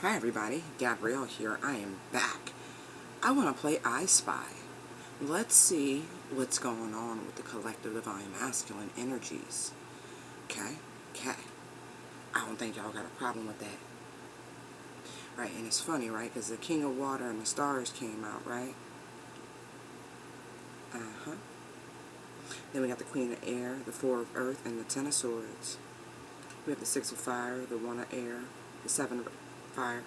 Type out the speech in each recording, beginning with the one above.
Hi everybody, Gabrielle here. I am back. I want to play I Spy. Let's see what's going on with the collective divine masculine energies. Okay? Okay. I don't think y'all got a problem with that. Right, and it's funny, right? Because the King of Water and the Stars came out, right? Uh-huh. Then we got the Queen of Air, the Four of Earth, and the Ten of Swords. We have the Six of Fire, the One of Air, the Seven of Fire,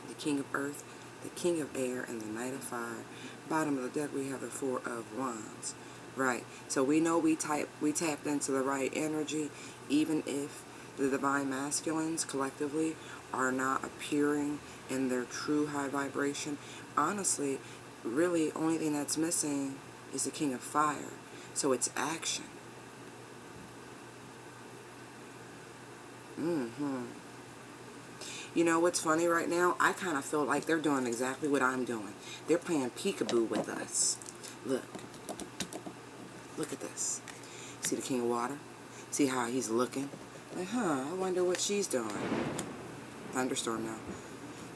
the King of Earth, the King of Air, and the Knight of Fire. Bottom of the deck, we have the Four of Wands. Right. So we know we tapped into the right energy, even if the divine masculines collectively are not appearing in their true high vibration. Honestly, really, only thing that's missing is the King of Fire. So it's action. You know what's funny right now? I kind of feel like they're doing exactly what I'm doing. They're playing peekaboo with us. Look. Look at this. See the King of Water? See how he's looking? Like, I wonder what she's doing. Thunderstorm now.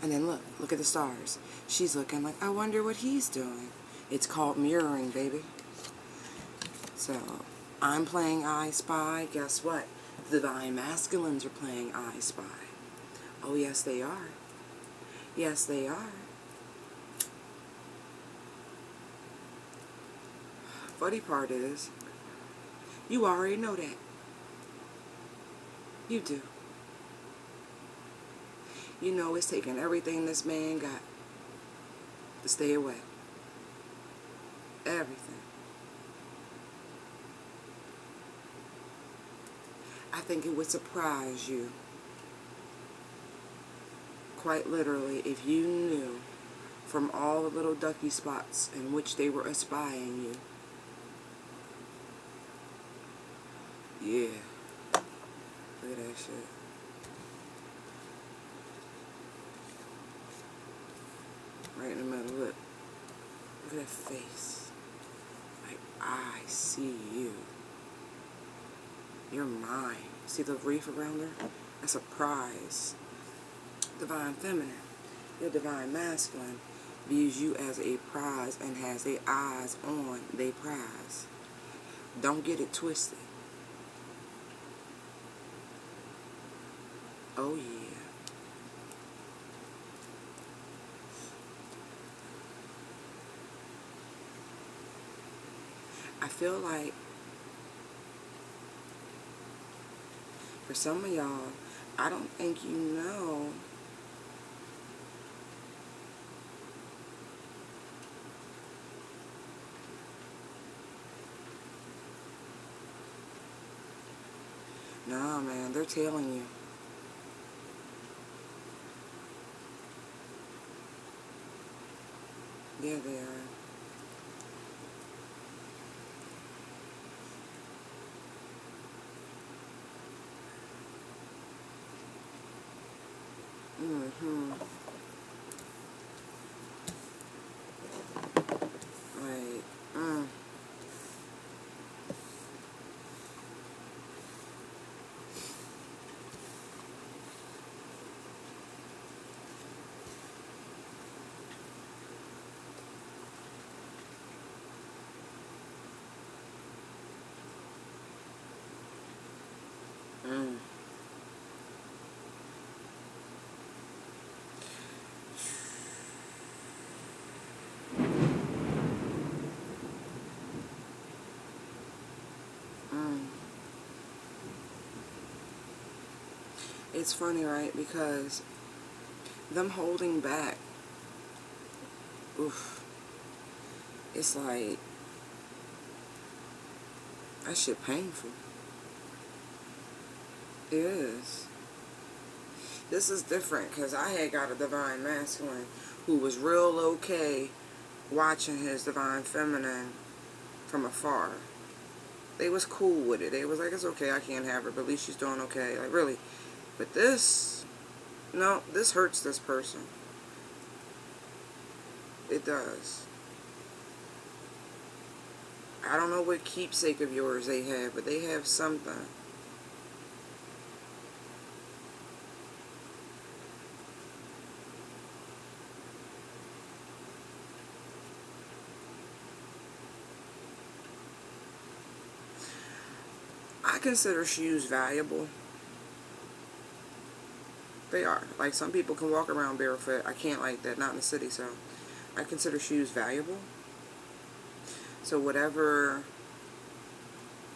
And then look at the stars. She's looking like, I wonder what he's doing. It's called mirroring, baby. So, I'm playing I Spy. Guess what? The divine masculines are playing I Spy. Oh, yes, they are. Yes, they are. Funny part is, you already know that. You do. You know it's taking everything this man got to stay away. Everything. I think it would surprise you, quite literally, if you knew from all the little ducky spots in which they were espying you. Yeah. Look at that shit. Right in the middle. Look. Look at that face. Like, I see you. You're mine. See the reef around her? That's a prize. Divine feminine. Your divine masculine views you as a prize and has their eyes on their prize. Don't get it twisted. Oh yeah. I feel like for some of y'all, I don't think you know nah, man, they're tailing you. Yeah, they are. Like, It's funny, right? Because them holding back, oof, it's like, that shit painful. It is. This is different because I had got a divine masculine who was real okay watching his divine feminine from afar. They was cool with it. They was like, it's okay, I can't have her, but at least she's doing okay. Like, really. But this, no, this hurts this person. It does. I don't know what keepsake of yours they have, but they have something. consider shoes valuable. They are. Like, some people can walk around barefoot. I can't like that, not in the city, so I consider shoes valuable. So whatever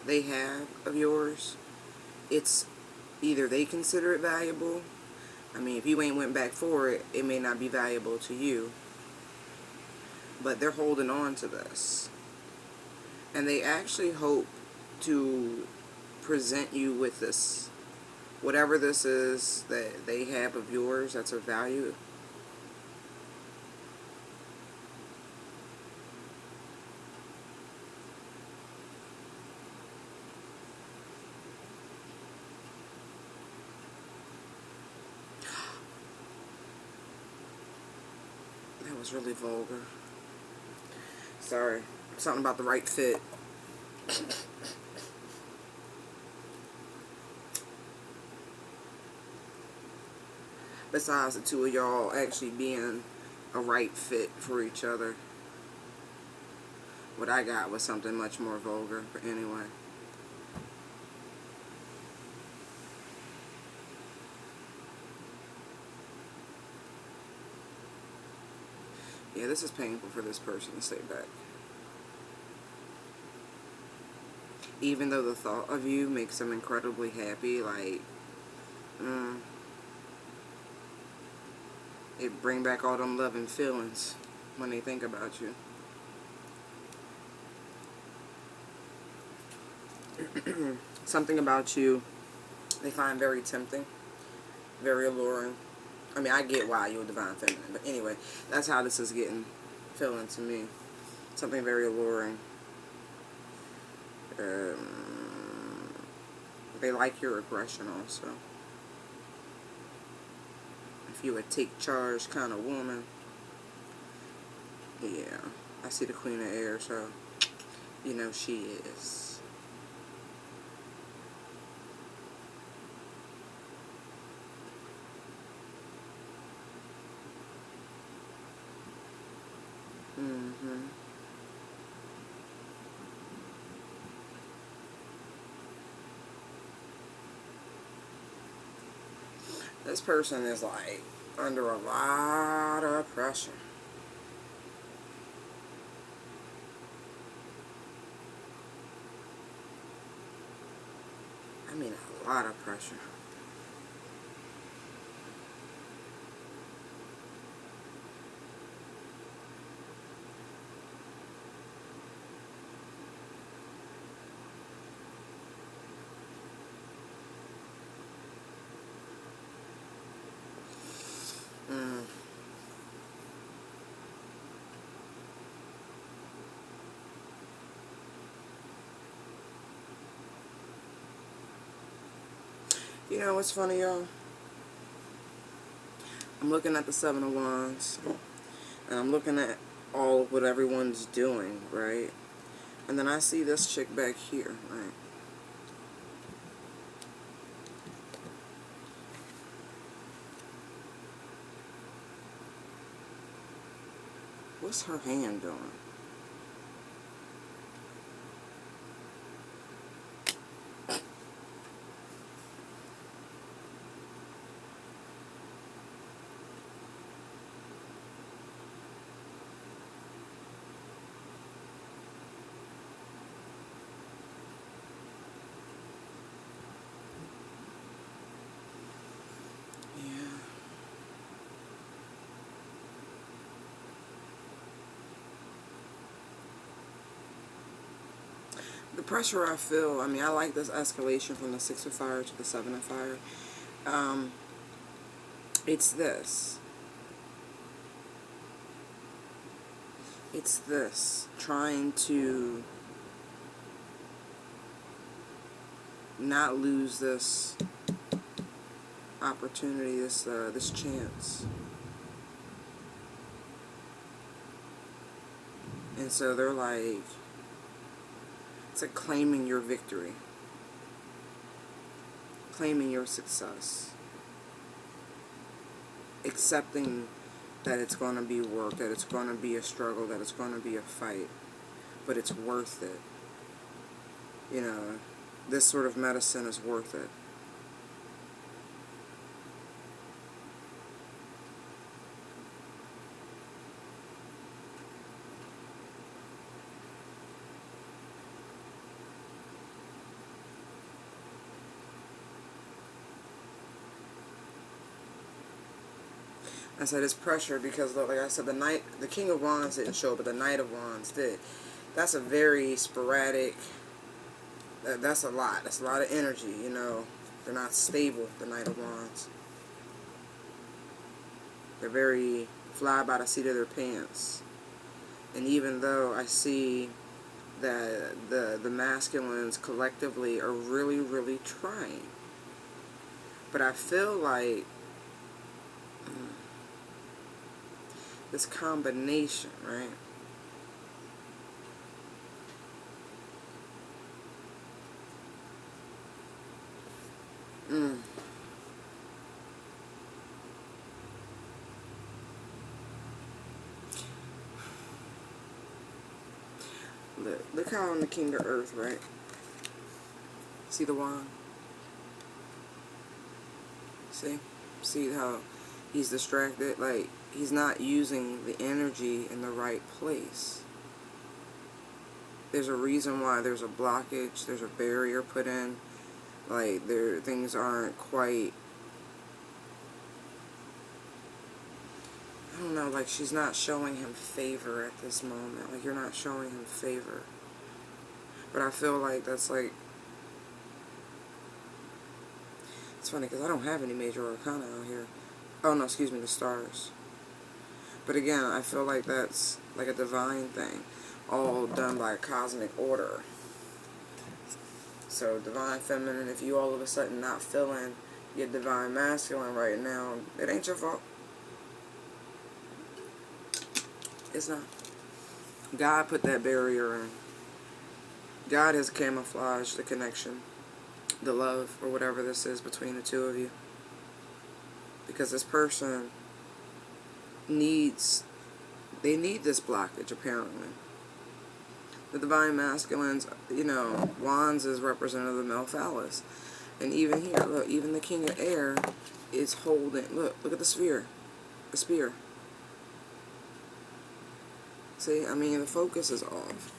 they have of yours, it's either they consider it valuable. I mean, if you ain't went back for it, it may not be valuable to you. But they're holding on to this. And they actually hope to present you with this, whatever this is that they have of yours that's of value. That was really vulgar. Sorry. Something about the right fit. Besides the two of y'all actually being a right fit for each other. What I got was something much more vulgar, but anyway. Yeah, this is painful for this person to stay back. Even though the thought of you makes them incredibly happy, like, it bring back all them loving feelings when they think about you. Something about you they find very tempting, very alluring. I mean, I get why you're a divine feminine, but anyway, that's how this is feeling to me. Something very alluring. They like your aggression also. If you're a take charge kind of woman, yeah, I see the Queen of Air, so you know she is. This person is like under a lot of pressure. I mean, a lot of pressure. You know what's funny, y'all? I'm looking at the Seven of Wands, and I'm looking at all of what everyone's doing, right? And then I see this chick back here, right? What's her hand doing? The pressure I feel, I mean, I like this escalation from the Six of Fire to the Seven of Fire. It's this. It's this. Trying to not lose this opportunity, this chance. And so they're like, it's like claiming your victory, claiming your success, accepting that it's going to be work, that it's going to be a struggle, that it's going to be a fight, but it's worth it, you know. this sort of medicine is worth it. I said it's pressure because, like I said, the King of Wands didn't show, but the Knight of Wands did. That's a very sporadic. That's a lot. That's a lot of energy. You know, they're not stable. The Knight of Wands. They're very fly by the seat of their pants. And even though I see that the masculines collectively are really, really trying, but I feel like this combination, right? Look how on the King of Earth, right? See the wand? See how he's distracted? Like, he's not using the energy in the right place. There's a reason why there's a blockage, there's a barrier put in. Like, things aren't quite, I don't know, like she's not showing him favor at this moment. Like, you're not showing him favor. But I feel like that's like, it's funny because I don't have any major arcana out here. Oh no, excuse me, the stars. But again, I feel like that's like a divine thing, all done by a cosmic order. So divine feminine, if you all of a sudden not feeling your divine masculine right now, it ain't your fault. It's not. God put that barrier in. God has camouflaged the connection, the love, or whatever this is between the two of you. Because this person they need this blockage, apparently. The divine masculines, you know, wands is representative of the male phallus. And even here, look, even the King of Air is holding, look at the sphere, the spear. See, I mean, the focus is off.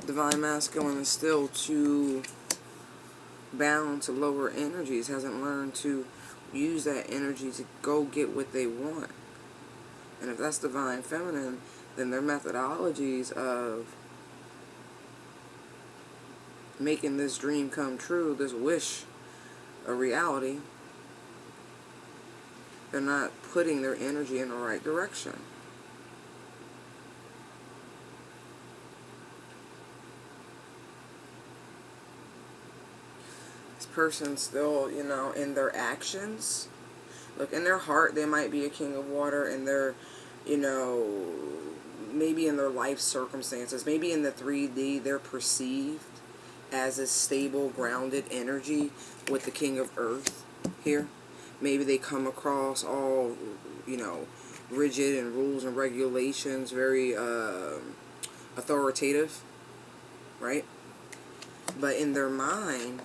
Divine masculine is still too bound to lower energies, hasn't learned to use that energy to go get what they want. And if that's divine feminine, then their methodologies of making this dream come true, this wish a reality, they're not putting their energy in the right direction. This person's still, you know, in their actions. Look, in their heart, they might be a king of water, and they're, you know, maybe in their life circumstances, maybe in the 3D, they're perceived as a stable, grounded energy with the King of Earth here. Maybe they come across all, you know, rigid and rules and regulations, very authoritative, right? But in their mind,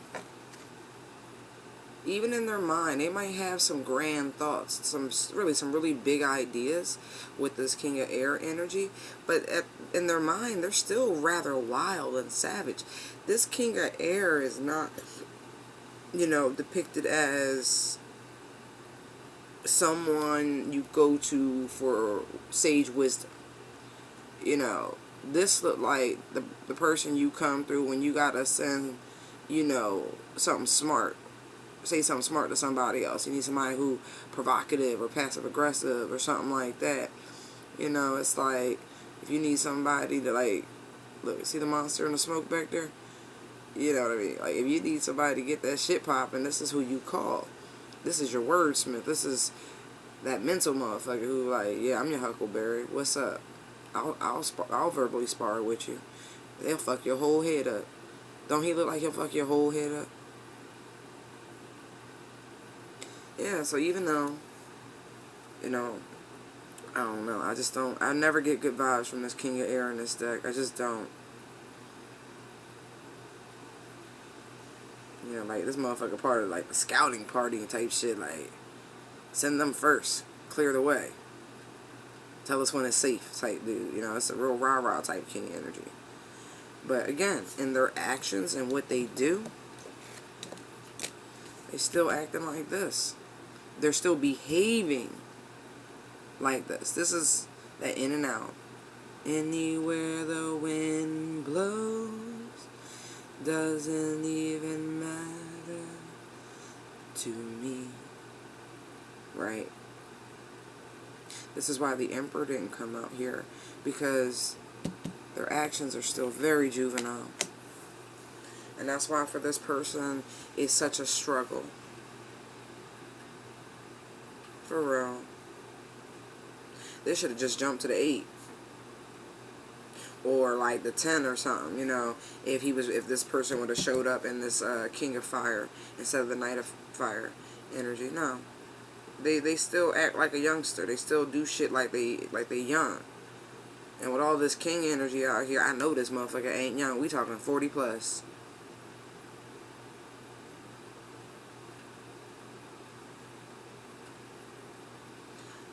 even in their mind, they might have some grand thoughts, some really big ideas with this King of Air energy, but in their mind, they're still rather wild and savage. This King of Air is not, you know, depicted as someone you go to for sage wisdom. You know, this looked like the person you come through when you gotta send, you know, something smart. Say something smart to somebody else. You need somebody who provocative or passive aggressive or something like that. You know, it's like if you need somebody to, like, look, see the monster in the smoke back there? You know what I mean? Like, if you need somebody to get that shit popping, this is who you call. This is your wordsmith. This is that mental motherfucker who, like, yeah, I'm your Huckleberry. What's up? I'll verbally spar with you. They'll fuck your whole head up. Don't he look like he'll fuck your whole head up? Yeah, so even though, you know, I don't know, I never get good vibes from this King of Air in this deck. I just don't. You know, like, this motherfucker part of, like, a scouting party type shit. Like, send them first. Clear the way. Tell us when it's safe type dude. You know, it's a real rah-rah type king energy. But, again, in their actions and what they do, they still acting like this. They're still behaving like this. This is that in and out. Anywhere the wind blows doesn't even matter to me. Right? This is why the Emperor didn't come out here, because their actions are still very juvenile. And that's why for this person, it's such a struggle. For real. They should have just jumped to the 8. Or like the 10 or something, you know, if this person would have showed up in this King of Fire instead of the Knight of Fire energy. No. They still act like a youngster. They still do shit like they young. And with all this king energy out here, I know this motherfucker ain't young. We talking 40 plus.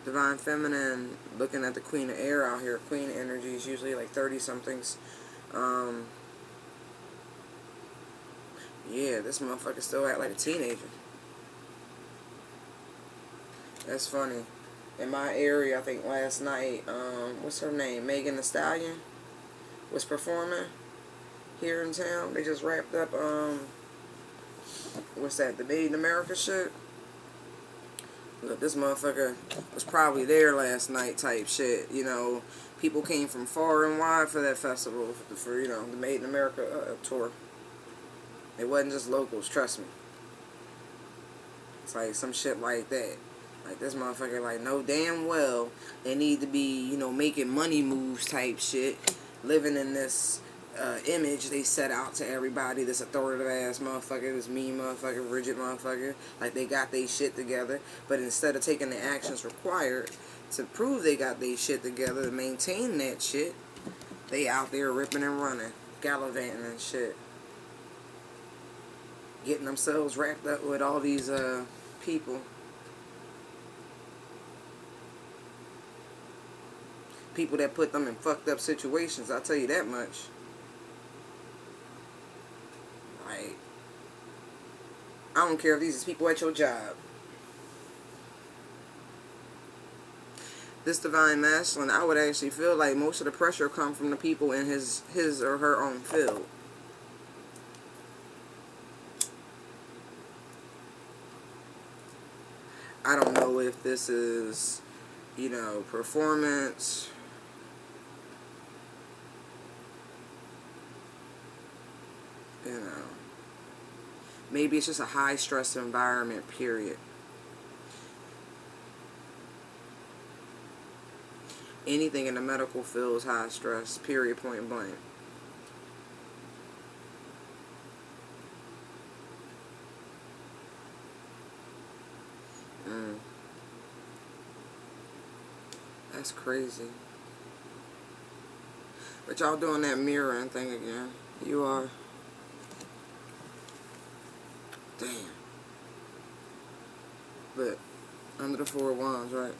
Divine Feminine, looking at the Queen of Air out here. Queen energy is usually like 30-somethings. Yeah, this motherfucker still act like a teenager. That's funny. In my area, I think last night, what's her name? Megan Thee Stallion was performing here in town. They just wrapped up, what's that, the Made in America shit? Look, this motherfucker was probably there last night type shit. You know, people came from far and wide for that festival, for you know, the Made in America tour. It wasn't just locals, trust me. It's like some shit like that. Like, this motherfucker, like, know damn well they need to be, you know, making money moves type shit. Living in this image they set out to everybody. This authoritative ass motherfucker, this mean motherfucker, rigid motherfucker. Like, they got their shit together. But instead of taking the actions required to prove they got their shit together, to maintain that shit, they out there ripping and running, gallivanting and shit. Getting themselves wrapped up with all these people. People that put them in fucked up situations, I'll tell you that much. Like, I don't care if these is people at your job. This Divine Masculine, I would actually feel like most of the pressure come from the people in his or her own field. I don't know if this is, you know, performance. You know, maybe it's just a high stress environment, period. Anything in the medical field is high stress, period, point blank. That's crazy. But y'all doing that mirroring thing again. You are. Damn. But under the 4 of Wands, right,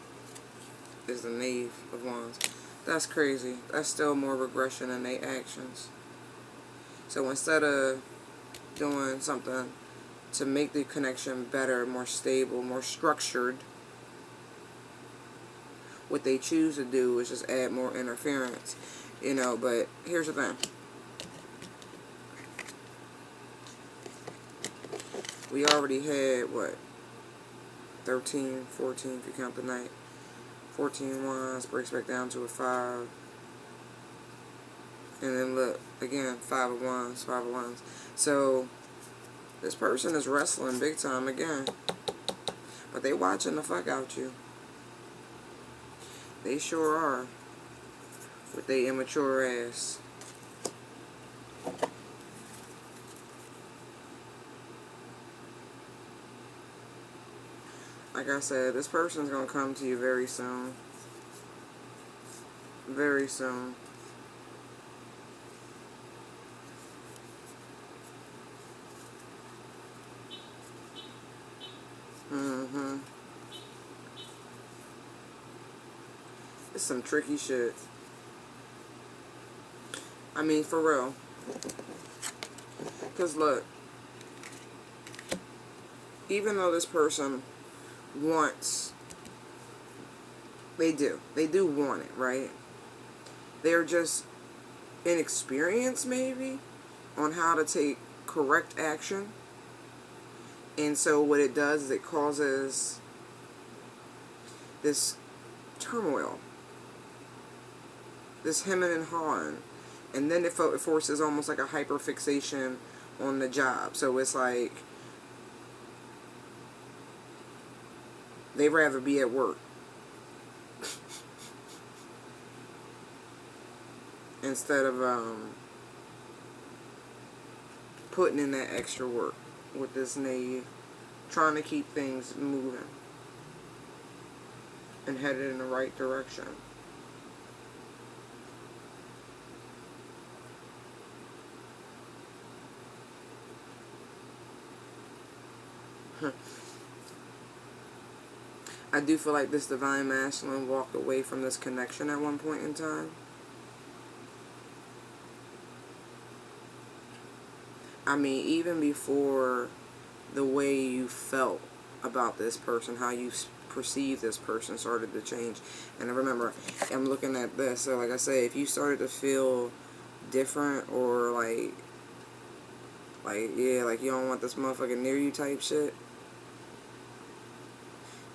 is the Knave of Wands. That's crazy. That's still more regression in their actions. So instead of doing something to make the connection better, more stable, more structured, what they choose to do is just add more interference. You know, but here's the thing. We already had, what, 13, 14, if you count the night. 14 wands, breaks back down to a 5. And then look, again, 5 of wands, 5 of wands. So, this person is wrestling big time again. But they watching the fuck out you. They sure are. With they immature ass. Like I said, this person's gonna come to you very soon. Very soon. It's some tricky shit. I mean, for real. Because look, even though this person wants, they do want it, right? They're just inexperienced, maybe, on how to take correct action. And so what it does is it causes this turmoil, this hemming and hawing. And then it forces almost like a hyperfixation on the job. So it's like they'd rather be at work instead of putting in that extra work with this knave, trying to keep things moving and headed in the right direction. I do feel like this divine masculine walked away from this connection at one point in time. I mean, even before the way you felt about this person, how you perceive this person started to change. And I remember, I'm looking at this, so like I say, if you started to feel different or like yeah, like you don't want this motherfucker near you type shit,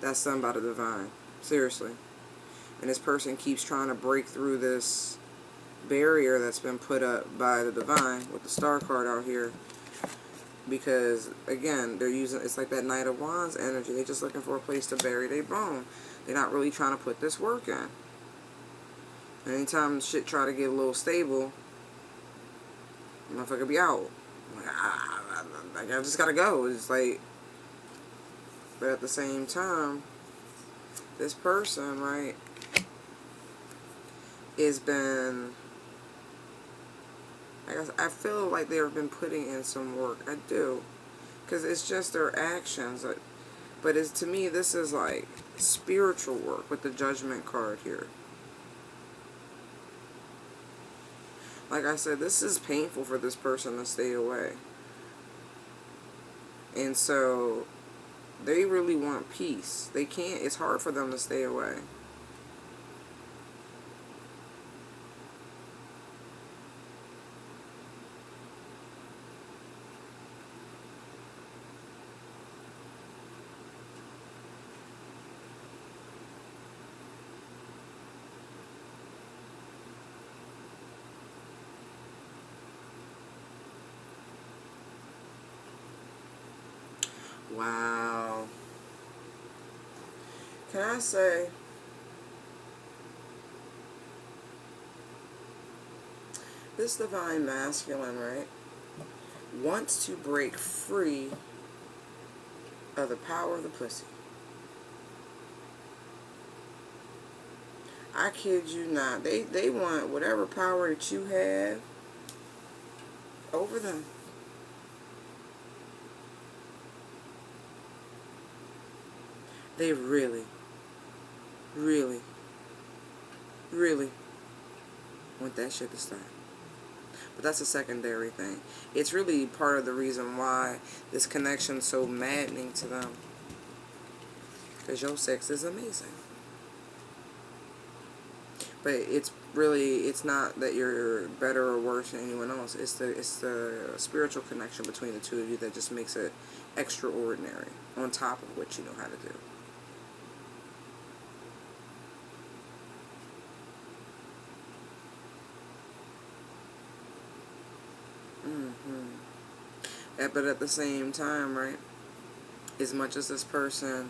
that's something about the divine. Seriously. And this person keeps trying to break through this barrier that's been put up by the divine with the star card out here. Because, again, they're using, it's like that Knight of Wands energy. They're just looking for a place to bury their bone. They're not really trying to put this work in. Anytime shit try to get a little stable, motherfucker be out. Like, I just gotta go. It's like, but at the same time, this person, right, has been, I feel like they've been putting in some work. I do. Because it's just their actions. But it's, to me, this is like spiritual work with the Judgment card here. Like I said, this is painful for this person to stay away. And so they really want peace. They can't, it's hard for them to stay away. Wow. Can I say, this divine masculine, right, wants to break free of the power of the pussy. I kid you not. They want whatever power that you have over them. They really, really, really want that shit to stop. But that's a secondary thing. It's really part of the reason why this connection's so maddening to them. Because your sex is amazing. But it's really, it's not that you're better or worse than anyone else. It's the spiritual connection between the two of you that just makes it extraordinary on top of what you know how to do. But at the same time, right, as much as this person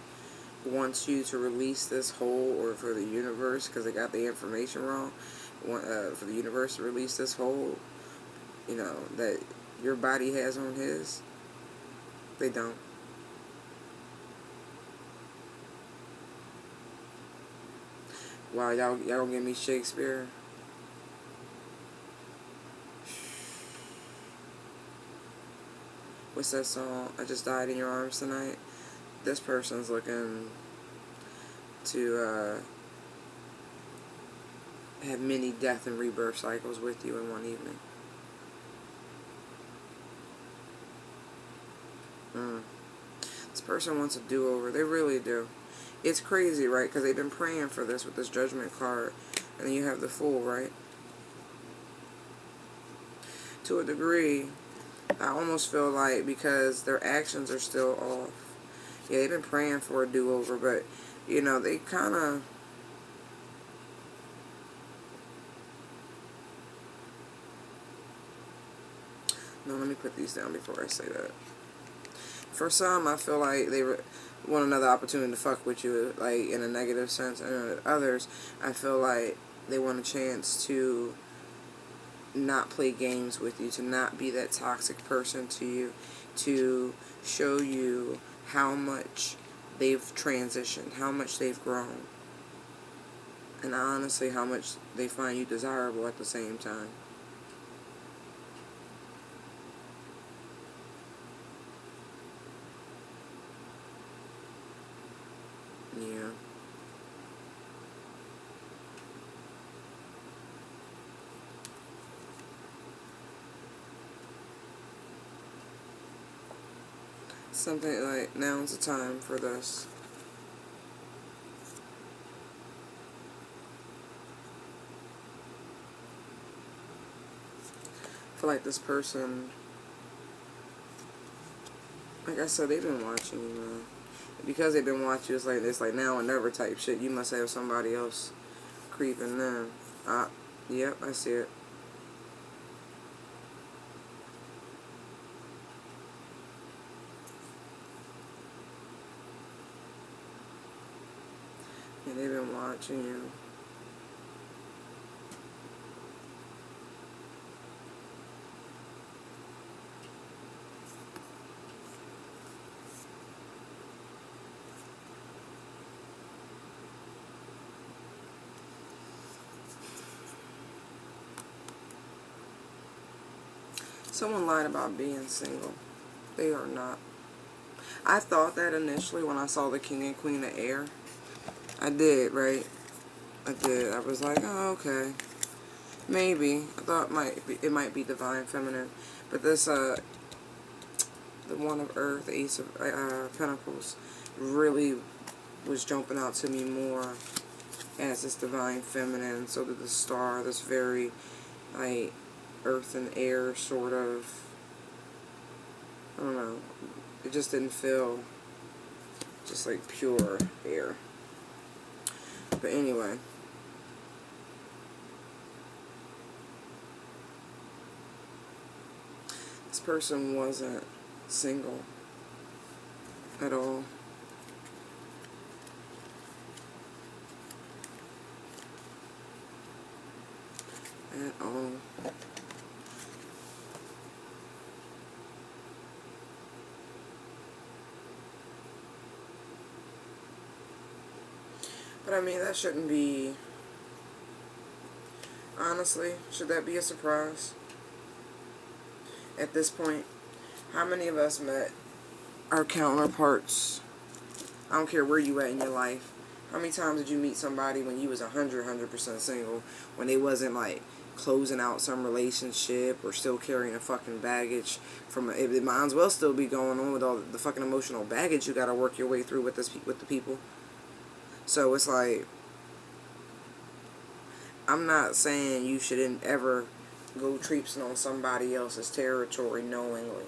wants you to release this whole, or for the universe, because they got the information wrong, for the universe to release this whole, you know, that your body has on his, they don't. Wow, y'all gonna give me Shakespeare? What's that song? I Just Died in Your Arms Tonight. This person's looking to have many death and rebirth cycles with you in one evening. This person wants a do-over. They really do. It's crazy, right? Because they've been praying for this with this Judgment card. And then you have the Fool, right? To a degree, I almost feel like because their actions are still off. Yeah, they've been praying for a do-over, but, you know, they kind of... No, let me put these down before I say that. For some, I feel like they want another opportunity to fuck with you, like, in a negative sense. And others, I feel like they want a chance to not play games with you, to not be that toxic person to you, to show you how much they've transitioned, how much they've grown, and honestly, how much they find you desirable at the same time. Yeah. Something like, now's the time for this. I feel like this person, like I said, they've been watching you, man. Because they've been watching you, it's like now or never type shit. You must have somebody else creeping in. Yep, I see it. And they've been watching you. Someone lied about being single. They are not. I thought that initially when I saw the King and Queen of Air. I did, right? I did. I was like, oh, okay. Maybe. I thought it might be Divine Feminine. But this, the One of Earth, the Ace of Pentacles, really was jumping out to me more as this Divine Feminine. So did the Star, this very, like, earth and air sort of, I don't know, it just didn't feel just like pure air. But anyway, this person wasn't single at all. At all. But I mean, that shouldn't be, honestly, should that be a surprise? At this point, how many of us met our counterparts? I don't care where you at in your life. How many times did you meet somebody when you was 100% single, when they wasn't like closing out some relationship or still carrying a fucking baggage from it might as well still be going on with all the fucking emotional baggage you gotta work your way through with the people. So it's like, I'm not saying you shouldn't ever go traipsing on somebody else's territory knowingly.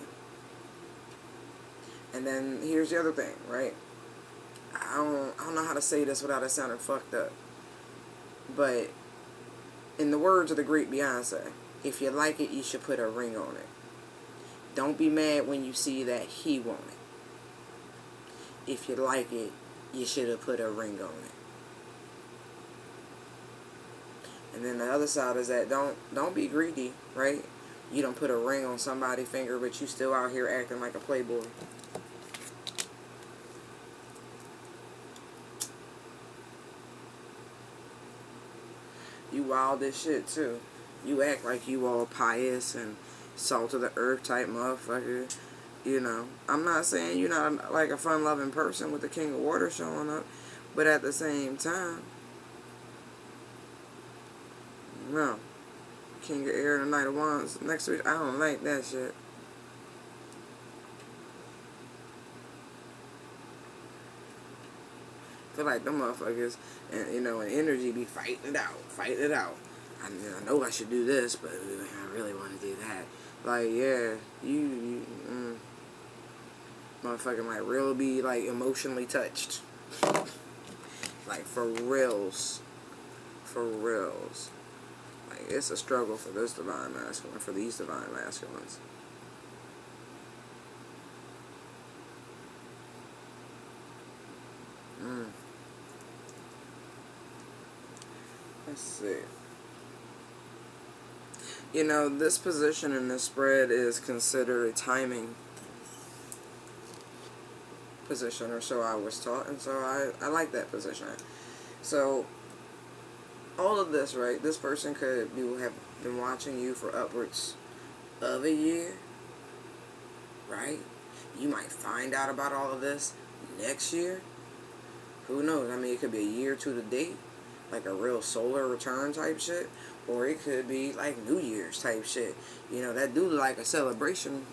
And then here's the other thing, right? I don't know how to say this without it sounding fucked up. But in the words of the great Beyonce, if you like it, you should put a ring on it. Don't be mad when you see that he want it. If you like it, you should have put a ring on it. And then the other side is that don't be greedy, right? You don't put a ring on somebody's finger, but you still out here acting like a playboy. You wild as shit too. You act like you all pious and salt of the earth type motherfucker. You know, I'm not saying you're not like a fun-loving person with the King of Water showing up, but at the same time, No. King of Air and the Knight of Wands next week. I don't like that shit. I feel like them motherfuckers and you know, and energy be fighting it out, fighting it out. I know I should do this, but I really want to do that. Like, yeah, motherfucker might really be like emotionally touched. Like for reals, for reals. Like it's a struggle for this divine masculine, for these divine masculines. Let's see. You know, this position in this spread is considered a timing position, or so I was taught, and so I like that position. So, all of this, right, this person could have been watching you for upwards of a year, right? You might find out about all of this next year. Who knows? I mean, it could be a year to the date, like a real solar return type shit, or it could be like New Year's type shit. You know, that do like a celebration.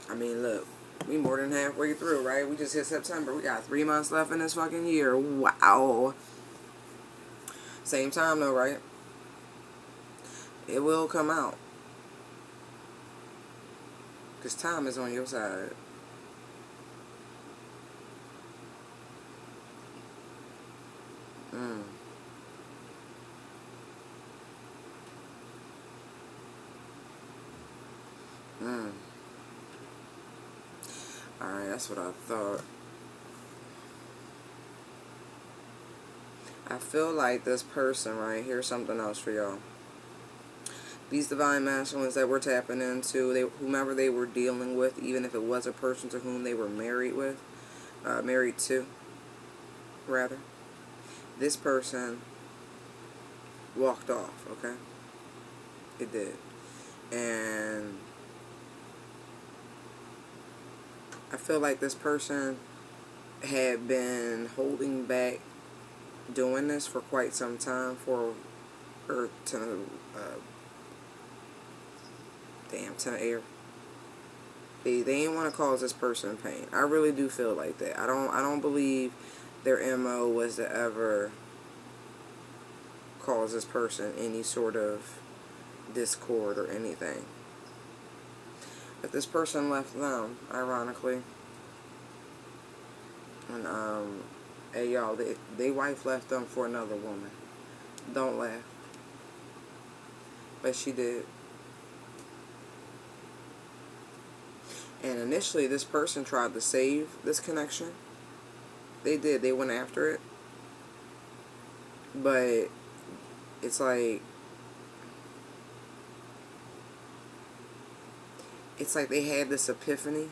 I mean, look, we more than halfway through, right? We just hit September. We got 3 months left in this fucking year. Wow. Same time though, right? It will come out. Because time is on your side. Mm. Mm. Alright, that's what I thought. I feel like this person right here's something else for y'all. These divine masculines that we're tapping into, whomever they were dealing with, even if it was a person to whom they were married to, rather. This person walked off, okay? It did. And I feel like this person had been holding back doing this for quite some time for her to, to air. They didn't want to cause this person pain. I really do feel like that. I don't believe their MO was to ever cause this person any sort of discord or anything. But this person left them, ironically. And hey y'all, they wife left them for another woman. Don't laugh. But she did. And initially this person tried to save this connection. They did. They went after it. But it's like they had this epiphany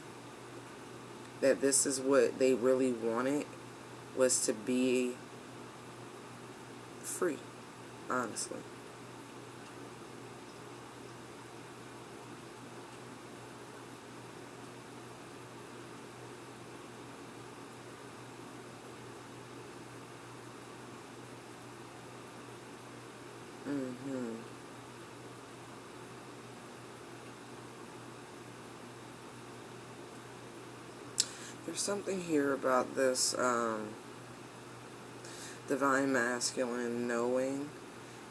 that this is what they really wanted, was to be free, honestly. There's something here about this divine masculine knowing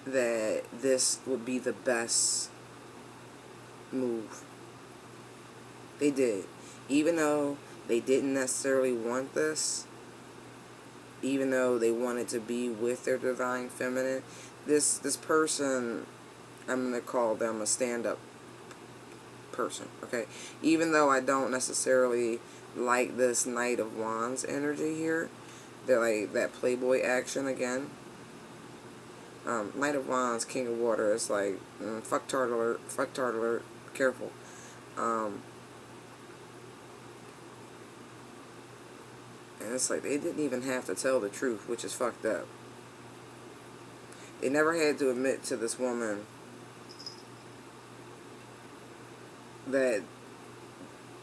that this would be the best move. They did. Even though they didn't necessarily want this, even though they wanted to be with their divine feminine, this person, I'm going to call them a stand-up person, okay? Even though I don't necessarily like this Knight of Wands energy here, they're like that Playboy action again. Knight of Wands, King of Water, is like, fuck tart alert, careful. And it's like they didn't even have to tell the truth, which is fucked up. They never had to admit to this woman that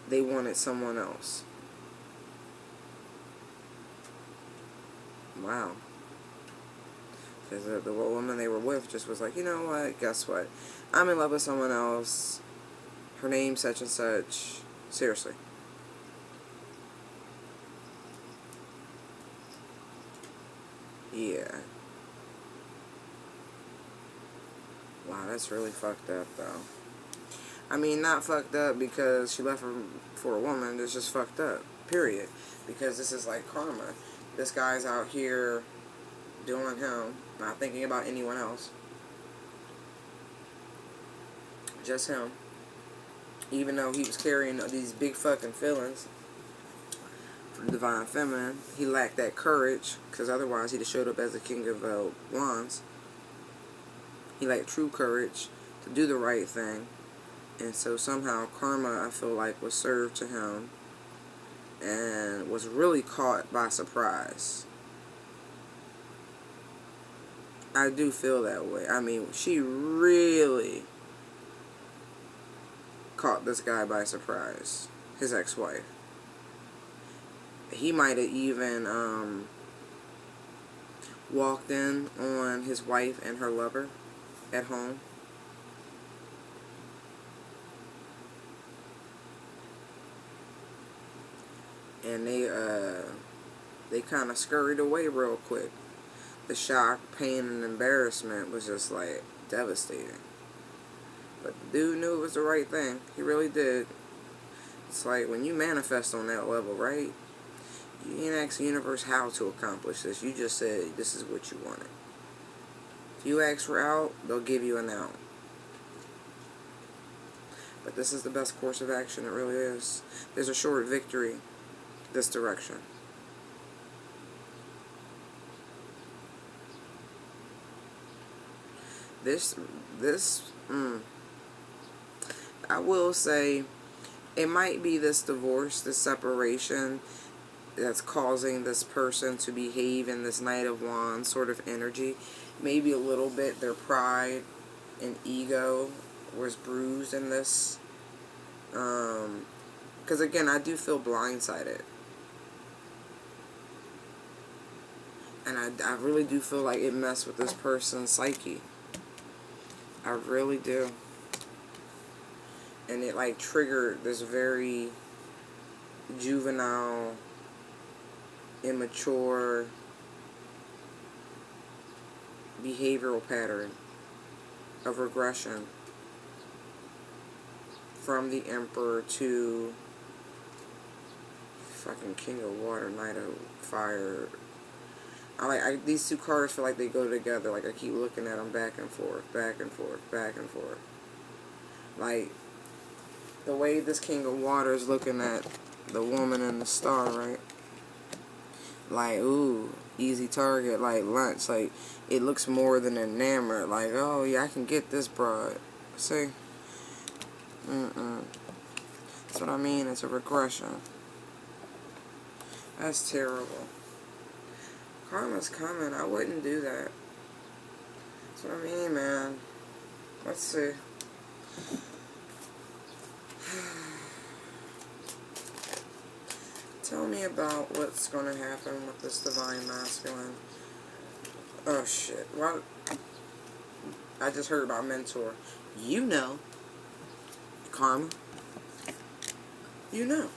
they wanted someone else. Wow. Because the woman they were with just was like, you know what, guess what? I'm in love with someone else. Her name's such and such. Seriously. Yeah. Wow, that's really fucked up, though. I mean, not fucked up because she left her for a woman. It's just fucked up. Period. Because this is like karma. This guy's out here doing him, not thinking about anyone else. Just him. Even though he was carrying these big fucking feelings for the divine feminine, he lacked that courage, because otherwise he'd have showed up as the king of wands. He lacked true courage to do the right thing. And so somehow karma, I feel like, was served to him and was really caught by surprise. I do feel that way. I mean, she really caught this guy by surprise. His ex-wife. He might have even walked in on his wife and her lover at home. And they kind of scurried away real quick. The shock, pain, and embarrassment was just like devastating. But the dude knew it was the right thing. He really did. It's like when you manifest on that level, right? You didn't ask the universe how to accomplish this. You just said this is what you wanted. If you ask for out, they'll give you an out. But this is the best course of action. It really is. There's a short victory this direction. I will say, it might be this divorce, this separation, that's causing this person to behave in this Knight of Wands sort of energy. Maybe a little bit their pride and ego was bruised in this. Because again, I do feel blindsided. And I really do feel like it messed with this person's psyche. I really do. And it like triggered this very juvenile, immature behavioral pattern of regression from the Emperor to fucking King of Water, Knight of Fire. These two cards feel like they go together. Like I keep looking at them back and forth, back and forth, back and forth. Like the way this King of Water is looking at the woman and the star, right? Like, ooh, easy target, like lunch. Like, it looks more than enamored. Like, oh yeah, I can get this broad. See? That's what I mean. It's a regression. That's terrible. Karma's coming. I wouldn't do that. That's what I mean, man. Let's see. Tell me about what's going to happen with this divine masculine. Oh, shit. What? I just heard about mentor. You know. Karma. You know.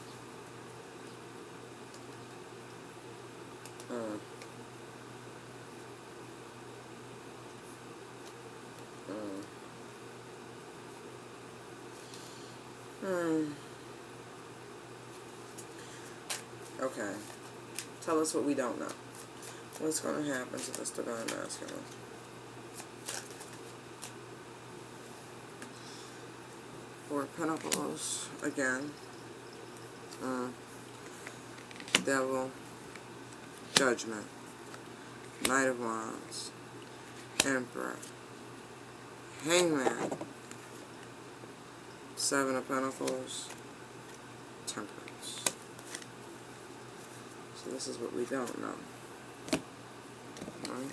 Okay. Tell us what we don't know. What's going to happen to this divine masculine? Four of Pentacles again. Devil. Judgment. Knight of Wands. Emperor. Hangman. Seven of Pentacles. Temperance. So this is what we don't know. Right?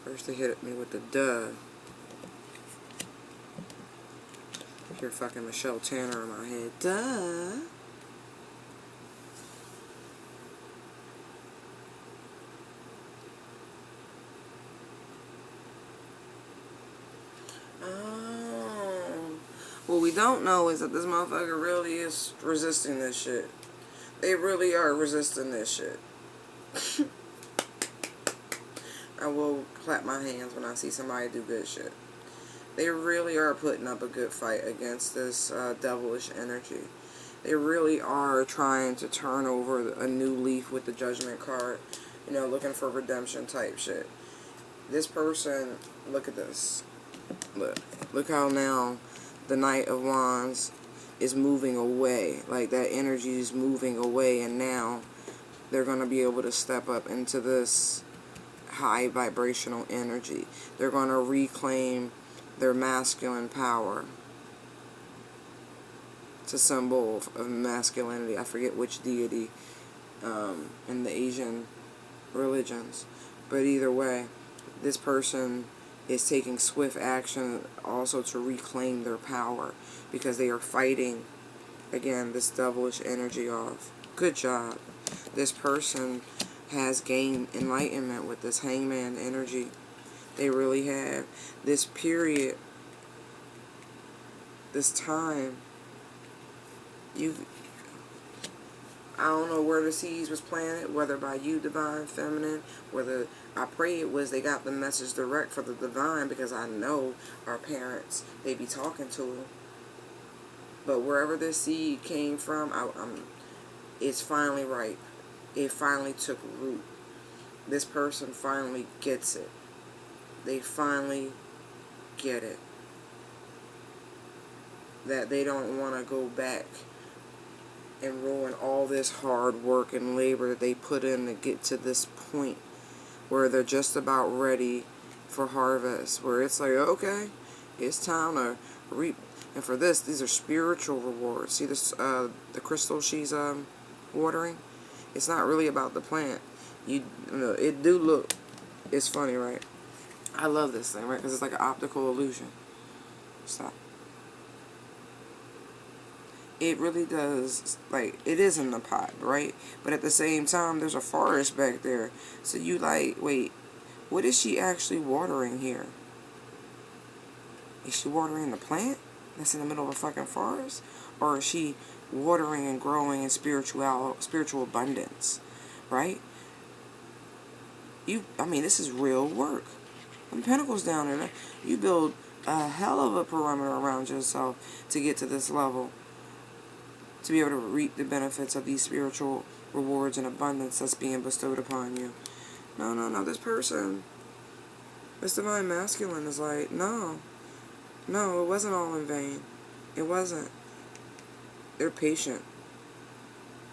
First they hit me with the duh. Hear fucking Michelle Tanner in my head. Duh. we don't know is that this motherfucker really is resisting this shit. They really are resisting this shit. I will clap my hands when I see somebody do good shit. They really are putting up a good fight against this devilish energy. They really are trying to turn over a new leaf with the Judgment card. You know, looking for redemption type shit. This person, look at this. Look how now the Knight of Wands is moving away. Like, that energy is moving away, and now they're going to be able to step up into this high vibrational energy. They're going to reclaim their masculine power. It's a symbol of masculinity. I forget which deity in the Asian religions. But either way, this person is taking swift action also to reclaim their power, because they are fighting, again, this devilish energy off. Good job. This person has gained enlightenment with this Hangman energy. They really have. This period, this time, I don't know where the seeds was planted, whether by you, Divine Feminine, whether, I pray it was they got the message direct for the Divine, because I know our parents, they be talking to them. But wherever this seed came from, it's finally ripe. It finally took root. This person finally gets it. They finally get it. That they don't want to go back and ruin all this hard work and labor that they put in to get to this point where they're just about ready for harvest, where it's like, okay, it's time to reap. And for this, these are spiritual rewards. See this, the crystal she's watering? It's not really about the plant. You know, it do look, it's funny, right? I love this thing, right? Because it's like an optical illusion. Stop. It really does, like, it is in the pot, right? But at the same time, there's a forest back there. So you like, wait, what is she actually watering here? Is she watering the plant that's in the middle of a fucking forest? Or is she watering and growing in spiritual abundance, right? I mean, this is real work. Them pentacles down there, you build a hell of a perimeter around yourself to get to this level, to be able to reap the benefits of these spiritual rewards and abundance that's being bestowed upon you. No, this person, this Divine Masculine is like, no, it wasn't all in vain. It wasn't. They're patient.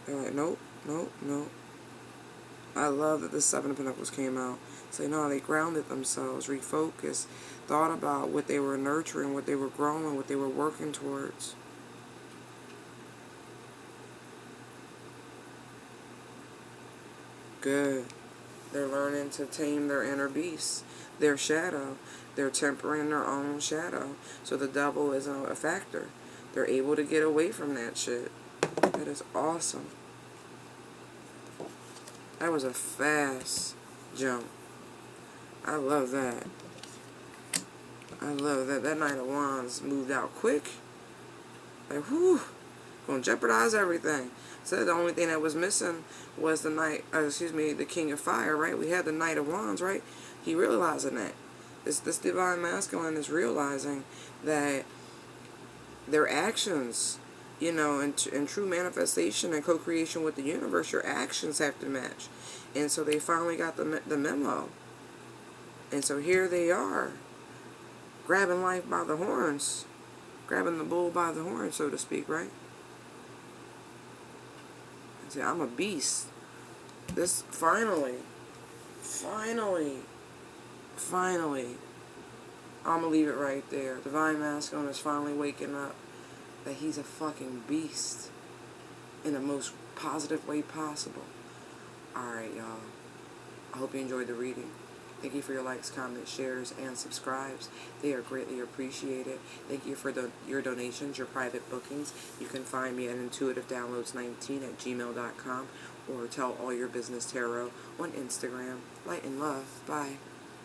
They're like, nope. I love that the Seven of Pentacles came out. So, they grounded themselves, refocused, thought about what they were nurturing, what they were growing, what they were working towards. Good. They're learning to tame their inner beast, their shadow. They're tempering their own shadow. So the devil isn't a factor. They're able to get away from that shit. That is awesome. That was a fast jump. I love that. I love that. That Knight of Wands moved out quick. Like, whew. Gonna jeopardize everything. So the only thing that was missing was the King of Fire, right? We had the Knight of Wands, right? He realizing that. This Divine Masculine is realizing that their actions, in true manifestation and co-creation with the universe, your actions have to match. And so they finally got the memo. And so here they are, grabbing life by the horns, grabbing the bull by the horns, so to speak, right? See, I'm a beast. This, finally, I'm gonna leave it right there. Divine Masculine is finally waking up that he's a fucking beast in the most positive way possible. Alright, y'all. I hope you enjoyed the reading. Thank you for your likes, comments, shares, and subscribes. They are greatly appreciated. Thank you for your donations, your private bookings. You can find me at intuitivedownloads19@gmail.com or Tell All Your Business Tarot on Instagram. Light and love. Bye.